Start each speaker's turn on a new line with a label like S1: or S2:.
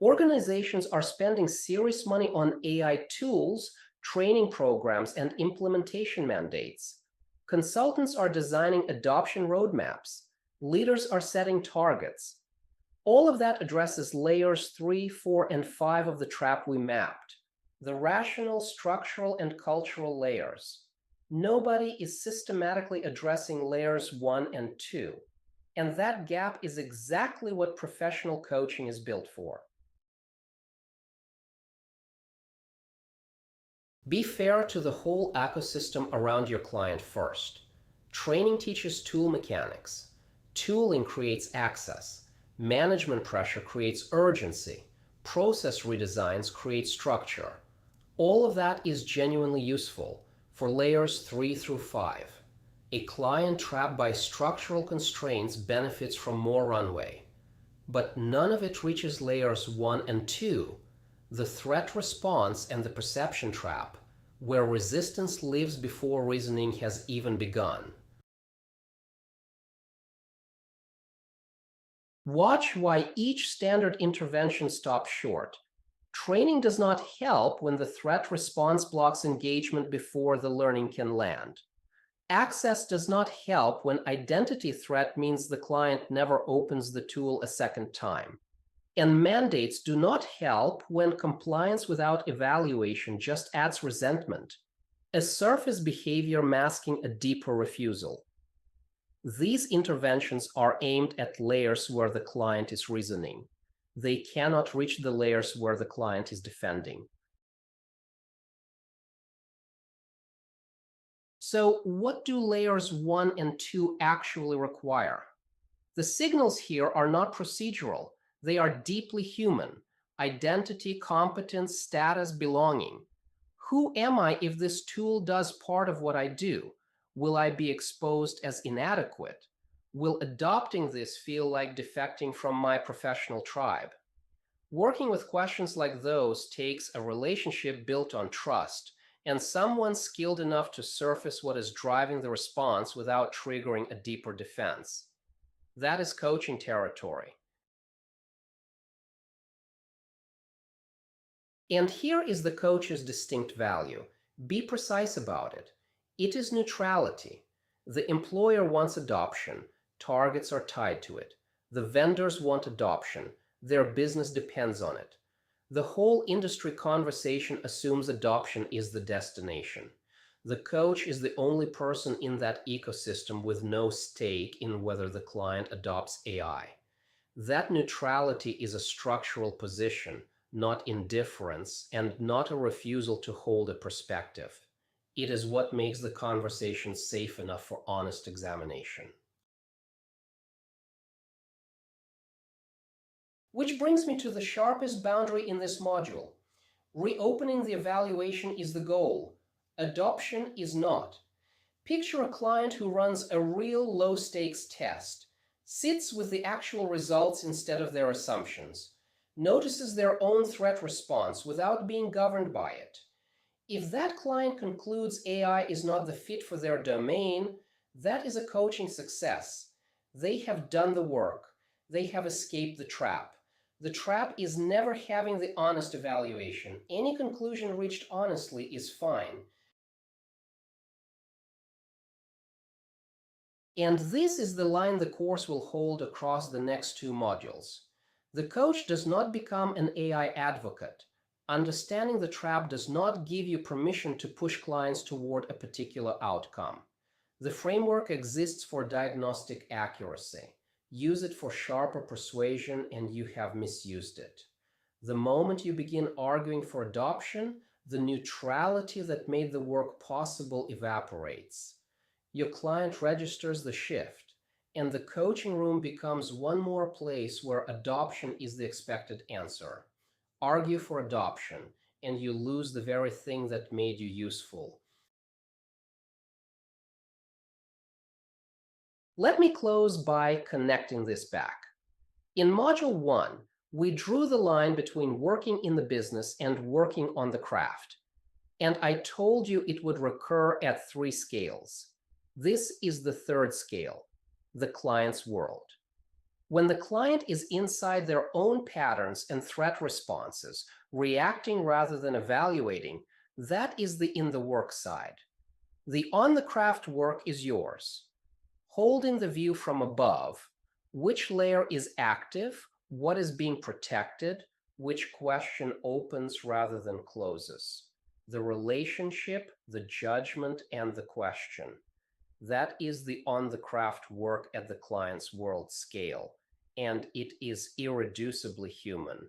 S1: Organizations are spending serious money on AI tools, training programs, and implementation mandates. Consultants are designing adoption roadmaps. Leaders are setting targets. All of that addresses layers 3, 4, and 5 of the trap we mapped, the rational, structural, and cultural layers. Nobody is systematically addressing layers 1 and 2, and that gap is exactly what professional coaching is built for. Be fair to the whole ecosystem around your client first. Training teaches tool mechanics. Tooling creates access. Management pressure creates urgency. Process redesigns create structure. All of that is genuinely useful for layers 3 through 5. A client trapped by structural constraints benefits from more runway. But none of it reaches layers 1 and 2, the threat response and the perception trap, where resistance lives before reasoning has even begun. Watch why each standard intervention stops short. Training does not help when the threat response blocks engagement before the learning can land. Access does not help when identity threat means the client never opens the tool a second time. And mandates do not help when compliance without evaluation just adds resentment, a surface behavior masking a deeper refusal. These interventions are aimed at layers where the client is reasoning. They cannot reach the layers where the client is defending. So what do layers 1 and 2 actually require? The signals here are not procedural. They are deeply human: identity, competence, status, belonging. Who am I if this tool does part of what I do? Will I be exposed as inadequate? Will adopting this feel like defecting from my professional tribe? Working with questions like those takes a relationship built on trust and someone skilled enough to surface what is driving the response without triggering a deeper defense. That is coaching territory. And here is the coach's distinct value. Be precise about it. It is neutrality. The employer wants adoption. Targets are tied to it. The vendors want adoption. Their business depends on it. The whole industry conversation assumes adoption is the destination. The coach is the only person in that ecosystem with no stake in whether the client adopts AI. That neutrality is a structural position, not indifference, and not a refusal to hold a perspective. It is what makes the conversation safe enough for honest examination. Which brings me to the sharpest boundary in this module. Reopening the evaluation is the goal. Adoption is not. Picture a client who runs a real low-stakes test, sits with the actual results instead of their assumptions, notices their own threat response without being governed by it. If that client concludes AI is not the fit for their domain, that is a coaching success. They have done the work. They have escaped the trap. The trap is never having the honest evaluation. Any conclusion reached honestly is fine. And this is the line the course will hold across the next 2 modules. The coach does not become an AI advocate. Understanding the trap does not give you permission to push clients toward a particular outcome. The framework exists for diagnostic accuracy. Use it for sharper persuasion and you have misused it. The moment you begin arguing for adoption, the neutrality that made the work possible evaporates. Your client registers the shift, and the coaching room becomes one more place where adoption is the expected answer. Argue for adoption, and you lose the very thing that made you useful. Let me close by connecting this back. In Module 1, we drew the line between working in the business and working on the craft. And I told you it would recur at 3 scales. This is the 3rd scale, the client's world. When the client is inside their own patterns and threat responses, reacting rather than evaluating, that is the in the work side. The on the craft work is yours. Holding the view from above, which layer is active, what is being protected, which question opens rather than closes. The relationship, the judgment, and the question. That is the on the craft work at the client's world scale, and it is irreducibly human.